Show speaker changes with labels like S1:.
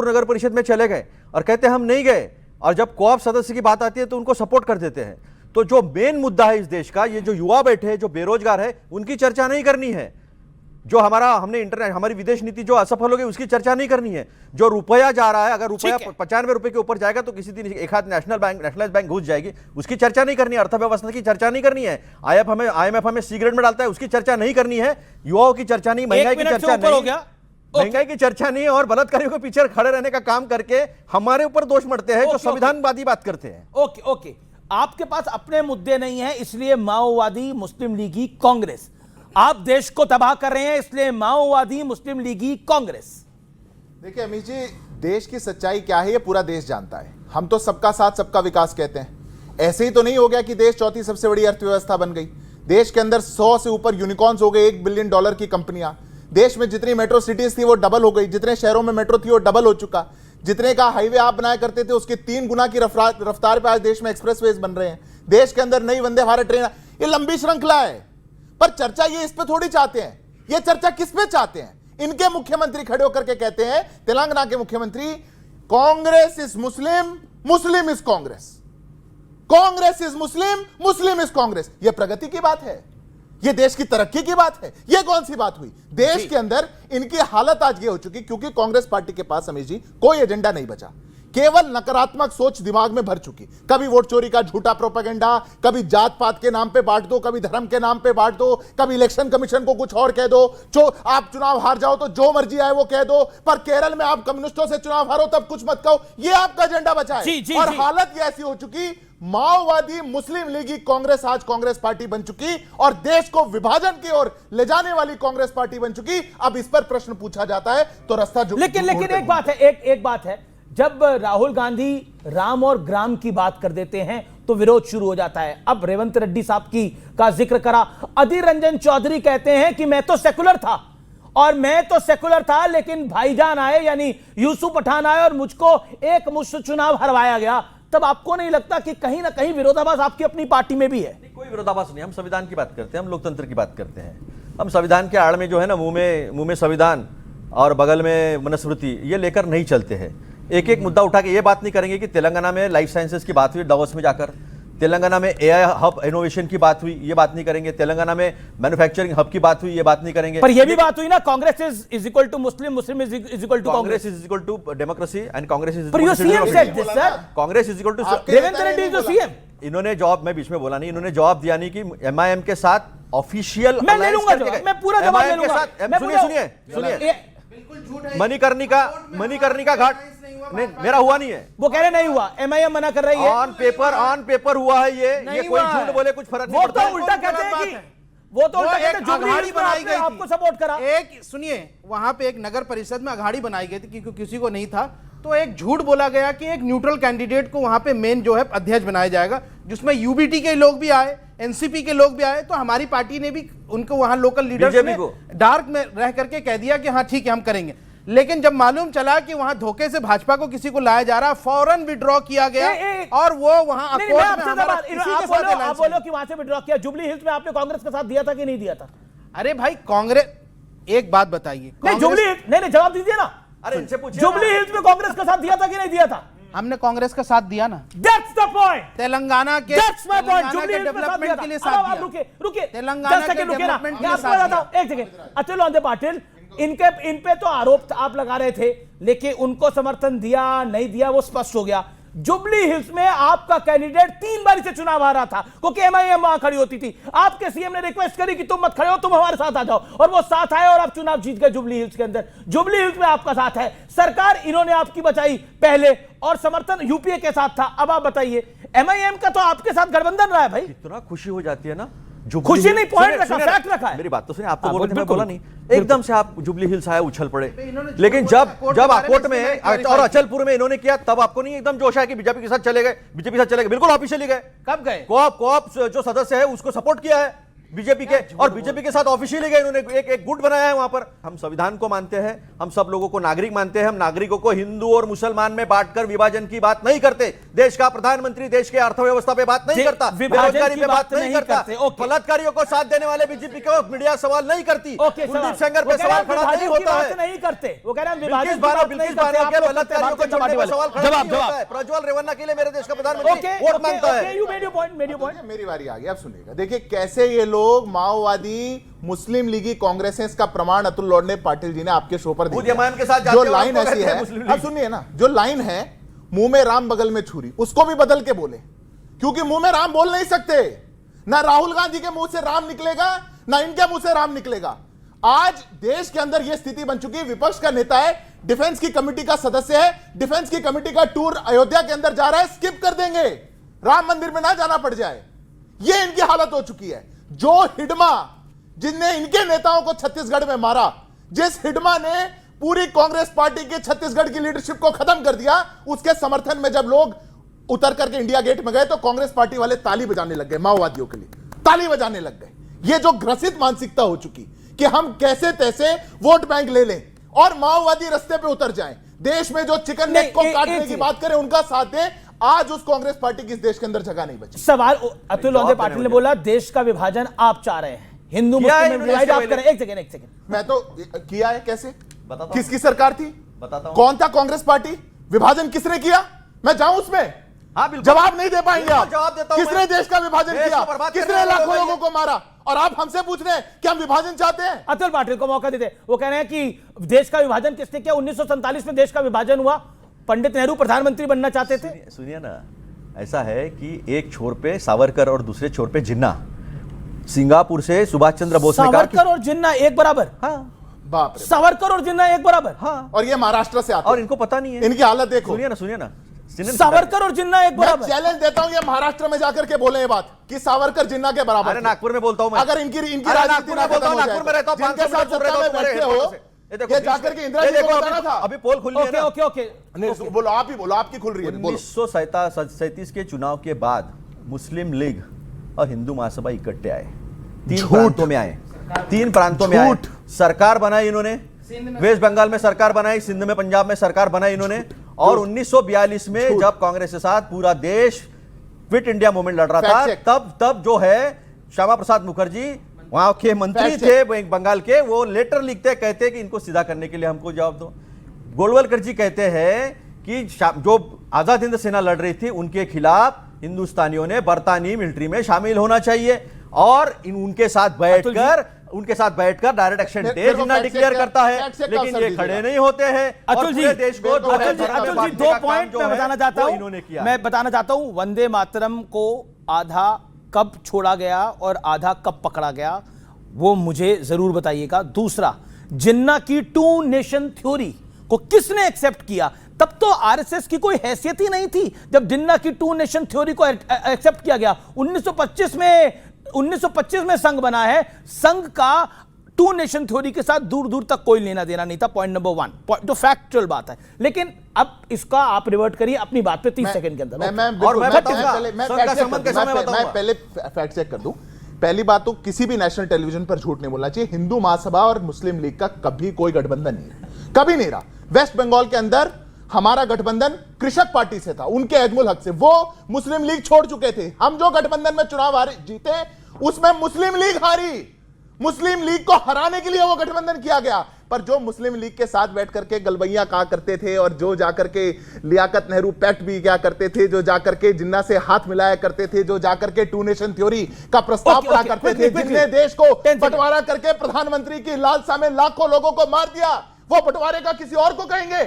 S1: नगर परिषद में चले गए और कहते हम नहीं गए, और जब कोऑप सदस्य की बात आती है तो उनको सपोर्ट कर देते हैं। तो जो मेन मुद्दा है इस देश का, ये जो युवा बैठे हैं, जो बेरोजगार है, उनकी चर्चा नहीं करनी है। जो हमारी विदेश नीति जो असफल हो गई उसकी चर्चा नहीं करनी है। जो रुपया जा रहा है, अगर रुपया 95 रुपए के ऊपर जाएगा तो किसी दिन एक हाथ नेशनलाइज बैंक घुस जाएगी, उसकी चर्चा नहीं करनी है। अर्थव्यवस्था की चर्चा नहीं करनी है। IMF हमें सी ग्रेड में डालता है, उसकी चर्चा नहीं करनी है। युवाओं की चर्चा नहीं, महंगाई की चर्चा नहीं, महंगाई की चर्चा नहीं है, और बलात्कारियों के पीछे खड़े रहने का काम करके हमारे ऊपर दोष मढ़ते हैं जो संविधानवादी बात करते हैं।
S2: ओके, आपके पास अपने मुद्दे नहीं है, इसलिए माओवादी, मुस्लिम लीगी, कांग्रेस, आप देश को तबाह कर रहे हैं, इसलिए माओवादी, मुस्लिम लीगी, कांग्रेस।
S3: देखिए अमीश जी, देश की सच्चाई क्या है ये पूरा देश जानता है। हम तो सबका साथ सबका विकास कहते हैं। ऐसे ही तो नहीं हो गया कि देश चौथी सबसे बड़ी अर्थव्यवस्था बन गई। देश के अंदर 100 से ऊपर यूनिकॉर्न्स हो गए, $1 बिलियन की कंपनियां। देश में जितनी मेट्रो सिटीज थी वो डबल हो गई, जितने शहरों में मेट्रो थी वो डबल हो चुका। जितने का हाईवे आप बनाया करते थे उसके 3 गुना की रफ्तार पे आज देश में एक्सप्रेसवेज बन रहे हैं। देश के अंदर नई वंदे भारत ट्रेन, ये लंबी श्रृंखला है। पर चर्चा ये इस पे थोड़ी चाहते हैं, ये चर्चा किस पे चाहते हैं? इनके मुख्यमंत्री खड़े होकर के कहते हैं, तेलंगाना के मुख्यमंत्री, Congress is Muslim, Muslim is Congress, Congress is Muslim, Muslim is Congress. ये प्रगति की बात है? ये देश की तरक्की की बात है? ये कौन सी बात हुई? देश के अंदर इनकी हालत आज ये हो चुकी क्योंकि कांग्रेस पार्टी के पास अमीश जी कोई एजेंडा नहीं बचा। केवल नकारात्मक सोच दिमाग में भर चुकी। कभी वोट चोरी का झूठा प्रोपेगेंडा, कभी जात पात के नाम पे बांट दो, कभी धर्म के नाम पे बांट दो, कभी इलेक्शन कमीशन को कुछ और कह दो, जो आप चुनाव हार जाओ तो जो मर्जी आए वो कह दो, पर केरल में आप कम्युनिस्टों से चुनाव हारो तब कुछ मत कहो। ये आपका एजेंडा बचा है। और हालत ये ऐसी हो चुकी, माओवादी, मुस्लिम लीगी कांग्रेस आज कांग्रेस पार्टी बन चुकी और देश को विभाजन की ओर ले जाने वाली कांग्रेस पार्टी बन चुकी। अब इस पर प्रश्न पूछा जाता है तो रास्ता जो
S2: लेकिन एक बात है, एक बात है, जब राहुल गांधी राम और ग्राम की बात कर देते हैं तो विरोध शुरू हो जाता है। अब रेवंत रेड्डी साहब का जिक्र करा, अधीर रंजन चौधरी कहते हैं कि मैं तो सेकुलर था, और मैं तो सेकुलर था लेकिन भाईजान आए यानी यूसुफ पठान आए और मुझको एक मुश्त चुनाव हरवाया गया। तब आपको नहीं लगता कि कहीं ना कहीं विरोधाभास आपकी अपनी पार्टी में भी है?
S1: कोई विरोधाभास नहीं, हम संविधान की बात करते हैं, हम लोकतंत्र की बात करते हैं। हम संविधान के आड़ में जो है ना, मुंह में संविधान और बगल में मनुस्मृति, ये लेकर नहीं चलते हैं। एक एक मुद्दा उठा के ये बात नहीं करेंगे कि तेलंगाना में लाइफ साइंसेस की बात हुई डावोस में जाकर, तेलंगाना में AI हब इनोवेशन की बात हुई, ये बात नहीं करेंगे, तेलंगाना में मैन्युफैक्चरिंग हब की बात हुई, ये बात नहीं करेंगे।
S2: पर ये भी बात हुई ना, Congress is equal to Muslim, Muslim is equal to Congress,
S1: is equal to democracy and Congress is
S2: पर your CM said this sir,
S1: Congress is equal to
S2: Revanth Reddy is the CM.
S1: इन्होंने जवाब, मैं बीच में बोला नहीं, इन्होंने जवाब दिया नहीं कि MIM के साथ ऑफिशियल
S2: मैं ले लूंगा जवाब, मैं पूरा जवाब ले लूंगा।
S1: सुनिए मणिकर्णी का घाट नहीं, मेरा हुआ नहीं है,
S2: वो कह रहे नहीं हुआ, MIM मना कर रही है।
S1: ऑन पेपर हुआ है ये कोई झूठ बोले कुछ फर्क नहीं पड़ता।
S2: वो तो उल्टा कहते हैं कि वो तो उल्टा कहते हैं जुबली बनाई गई, आपको सपोर्ट करा।
S4: एक सुनिए, वहां पे एक नगर परिषद में अघाड़ी बनाई गई थी क्योंकि किसी को नहीं था, तो एक झूठ बोला गया कि एक न्यूट्रल कैंडिडेट को वहां पे मेन जो है अध्यक्ष बनाया जाएगा, जिसमें UBT के लोग भी आए, NCP के लोग भी आए। तो हमारी पार्टी ने भी उनको वहां लोकल लीडर्स ने डार्क में रह करके कह दिया कि हाँ ठीक है हम करेंगे। लेकिन जब मालूम चला कि वहां धोखे से भाजपा को किसी को लाया जा रहा, फौरन विड्रॉ किया गया और वो वहां
S2: आप बोलो कि वहां से विड्रॉ किया। जुबली हिल्स में आपने कांग्रेस का साथ दिया था कि नहीं दिया था?
S4: अरे भाई कांग्रेस, एक बात बताइए,
S2: जुबली नहीं जवाब दीजिए ना।
S1: अरे इनसे पूछिए,
S2: जुबली हिल्स में कांग्रेस का साथ दिया था कि नहीं दिया था?
S4: हमने कांग्रेस का साथ दिया ना।
S2: That's the point.
S4: तेलंगाना के डेवलपमेंट के लिए साथ दिया।
S2: रुकिए
S4: तेलंगाना के डेवलपमेंट के लिए साथ दिया।
S2: एक सेकंड, अतुल लोंदे पाटिल, इन पे तो आरोप आप लगा रहे थे, लेकिन उनको समर्थन दिया नहीं दिया वो स्पष्ट हो गया। जुबली हिल्स में आपका कैंडिडेट 3 बार से चुनाव हारा था क्योंकि MIM वहां खड़ी होती थी। आपके सीएम ने रिक्वेस्ट करी कि तुम मत खड़े हो, तुम हमारे साथ आ जाओ, और वो साथ आए और आप चुनाव जीत गए जुबली हिल्स के अंदर। जुबली हिल्स में आपका साथ है, सरकार इन्होंने आपकी बचाई पहले, और समर्थन UPA के साथ था। अब आप बताइए, MIM का तो आपके साथ गठबंधन रहा है भाई।
S1: कितना खुशी हो जाती है ना,
S2: खुशी नहीं, पॉइंट रखा, फैक्ट रखा है।
S1: मेरी बात तो सुनिए, आप तो बोल रहे थे, मैं बोला नहीं, एकदम से आप जुबली हिल्स आए उछल पड़े। लेकिन जब आकोट में और अचलपुर में इन्होंने किया तब आपको नहीं एकदम जोश आया कि बीजेपी के साथ चले गए? बीजेपी के साथ चले गए, बिल्कुल ऑफिशियली गए।
S4: कब गए?
S1: कोऑप जो सदस्य है उसको सपोर्ट किया है, बीजेपी के, और बीजेपी के साथ ऑफिशियली गए, इन्होंने एक गुट बनाया है वहां पर। हम संविधान को मानते हैं, हम सब लोगों को नागरिक मानते हैं, हम नागरिकों को हिंदू और मुसलमान में बांटकर विभाजन की बात नहीं करते। देश का प्रधानमंत्री देश के अर्थव्यवस्था पे बात नहीं करता, बेरोजगारी पे बात नहीं करता, बलात्कारियों को साथ देने वाले बीजेपी को मीडिया सवाल नहीं करती, कुलदीप सेंगर पे सवाल खड़ा नहीं होता है,
S2: नहीं करते। वो कह रहे हैं
S1: बिल्किस बानों के बलात्कारियों को छोड़ने पे सवाल खड़ा नहीं होता है। प्रज्वल रेवन्ना के लिए मेरे देश का प्रधानमंत्री वोट मांगता है।
S3: मेरी बारी आ गई, अब सुनिएगा। देखिए कैसे ये लोग माओवादी, मुस्लिम लीगी, कांग्रेस है, इसका प्रमाण अतुल लॉर्ड पाटिल जी ने आपके शो पर दिया।
S1: के साथ
S3: जो लाइन ऐसी है, अब सुनिए ना, जो लाइन है मुंह में राम बगल में छुरी, उसको भी बदल के बोले, क्योंकि मुंह में राम बोल नहीं सकते। ना राहुल गांधी के मुंह से राम निकलेगा, ना इनके मुंह से राम निकलेगा। आज देश के अंदर यह स्थिति बन चुकी है, विपक्ष का नेता है, डिफेंस की कमेटी का सदस्य है, डिफेंस की कमेटी का टूर अयोध्या के अंदर जा रहा है, स्किप कर देंगे, राम मंदिर में ना जाना पड़ जाए, यह इनकी हालत हो चुकी है। जो हिडमा जिनने इनके नेताओं को छत्तीसगढ़ में मारा, जिस हिडमा ने पूरी कांग्रेस पार्टी के छत्तीसगढ़ की लीडरशिप को खत्म कर दिया, उसके समर्थन में जब लोग उतर करके इंडिया गेट में गए तो कांग्रेस पार्टी वाले ताली बजाने लग गए, माओवादियों के लिए ताली बजाने लग गए। यह जो ग्रसित मानसिकता हो चुकी कि हम कैसे तैसे वोट बैंक ले लें और माओवादी रास्ते पे उतर जाएं, देश में जो चिकन नेक को काटने की बात करें उनका साथ दें, आज उस कांग्रेस पार्टी की इस देश के अंदर जगह नहीं बची।
S2: सवाल अतुल लॉर्ड पाटिल ने बोला देश का विभाजन आप चाह रहे हैं, हिंदू मुस्लिम में डिवाइड आप करें। एक सेकंड
S3: मैं तो किया है, कैसे,
S1: बताता हूं।
S3: किसकी सरकार थी,
S1: बताता हूं।
S3: कौन था कांग्रेस पार्टी, विभाजन किसने किया, मैं जाऊं उसमें,
S1: हाँ, बिल्कुल।
S3: जवाब नहीं दे पाएंगे आप।
S1: जवाब देता हूं
S3: किसने
S1: मैं।
S3: देश का विभाजन
S1: देश
S3: किया,
S1: को बर्बाद
S3: किसने
S1: करने वाले
S3: लाखों
S1: लोग
S3: लोगों को मारा, और आप हमसे पूछ रहे हैं कि हम विभाजन चाहते हैं।
S2: अतुल पाटिल को मौका देते, वो कह रहे हैं कि देश का विभाजन किसने किया, 1947 में देश का विभाजन हुआ, पंडित नेहरू प्रधानमंत्री बनना चाहते थे।
S1: सुनिए ना, ऐसा है कि एक छोर पे सावरकर और दूसरे छोर पे जिन्ना, सिंगापुर से सुभाष चंद्र बोस ने कहा कि
S2: सावरकर और जिन्ना एक बराबर,
S1: हाँ,
S3: बाप रे,
S2: सावरकर और जिन्ना एक बराबर,
S1: हाँ,
S3: और ये महाराष्ट्र से आते
S1: और
S3: हैं।
S1: इनको पता नहीं है,
S3: इनकी हालत देखो।
S1: सुनिए ना
S2: सावरकर और जिन्ना एक
S3: मैं
S2: बराबर।
S3: चैलेंज देता हूं, ये महाराष्ट्र में जाकर के बोले ये बात कि सावरकर जिन्ना के बराबर
S1: अरे
S3: थे।
S1: नागपुर में बोलता हूं मैं,
S3: अगर इनकी
S1: अरे
S3: राजनीति
S1: नागपुर
S3: ना
S1: में बोलता
S3: खत्म
S1: हूं,
S3: हो
S1: नागपुर में
S3: जाए,
S1: रहता हूं,
S3: जिनके
S1: 500
S3: साथ
S1: मीटर दूर
S3: सत्ता
S1: रहता
S3: में
S1: हूं,
S3: बैठे
S1: मेरे
S3: हो,
S1: हेडक्वार्टर से।
S3: ये जाकर के इंदिरा जी को बताना था।
S1: अभी पोल खुली है ना।
S2: ओके
S3: बोलो, आप ही बोलो, आपकी खुल रही है, बोलो।
S1: 1937 के चुनाव के बाद मुस्लिम लीग और हिंदू महासभा इकट्ठे आए, तीन
S3: झूठ।
S1: प्रांतों में आए, तीन प्रांतों में आए,
S3: झूठ।
S1: सरकार बनाई इन्होंने, वेस्ट बंगाल में सरकार बनाई, सिंध में, पंजाब में सरकार बनाई इन्होंने, और 1942 में जब कांग्रेस के साथ पूरा देश क्विट इंडिया मूवमेंट लड़ रहा था, तब जो है श्यामा प्रसाद मुखर्जी वहां के मंत्री थे बंगाल के, वो लेटर लिखते कहते कि इनको सीधा करने के लिए हमको जवाब दो। गोलवलकर जी कहते हैं कि जो आजाद हिंद सेना लड़ रही थी उनके खिलाफ हिंदुस्तानियों ने बरतानी मिलिट्री में शामिल होना चाहिए, और उनके साथ बैठकर डायरेक्ट एक्शन डे जिन्ना डिक्लेयर करता है, लेकिन ये खड़े नहीं होते हैं।
S2: अतुल जी,
S1: देश को
S2: दो पॉइंट मैं बताना चाहता हूं,
S1: इन्होंने किया।
S2: मैं बताना चाहता हूं, वंदे मातरम को आधा कब छोड़ा गया और आधा कब पकड़ा गया, वो मुझे जरूर बताइएगा। दूसरा, जिन्ना की 2 नेशन थ्योरी को किसने एक्सेप्ट किया? तब तो आरएसएस की कोई हैसियत ही नहीं थी जब जिन्ना की 2 नेशन थ्योरी को एक्सेप्ट किया गया। 1925 में संघ बना है, संघ का 2 नेशन थ्योरी के साथ दूर दूर तक कोई लेना देना नहीं था। पॉइंट नंबर 1 जो फैक्चुअल बात है, लेकिन अब इसका आप रिवर्ट करिए अपनी बात पे 30 सेकंड के अंदर।
S3: मैं पहले फैक्ट चेक कर दूं। पहली बात तो किसी भी नेशनल टेलीविजन पर झूठ नहीं बोलना चाहिए। हिंदू महासभा और मुस्लिम लीग का कभी कोई गठबंधन नहीं है, कभी नहीं रहा। वेस्ट बंगाल के अंदर हमारा गठबंधन कृषक पार्टी से था, उनके एजमुल हक से, वो मुस्लिम लीग छोड़ चुके थे। हम जो गठबंधन में चुनाव जीते उसमें मुस्लिम लीग हारी, मुस्लिम लीग को हराने के लिए वो गठबंधन किया गया। पर जो मुस्लिम लीग के साथ बैठ करके गलबैया कहा करते थे और जो जाकर के लियाकत नेहरू पैक्ट भी क्या करते थे, जो जाकर के जिन्ना से हाथ मिलाया करते थे, जो जाकर के 2 नेशन थ्योरी का प्रस्ताव पढ़ा करते थे, जिनने देश को बंटवारा करके प्रधानमंत्री की लालसा में लाखों लोगों को मार दिया, वो बंटवारे का किसी और को कहेंगे?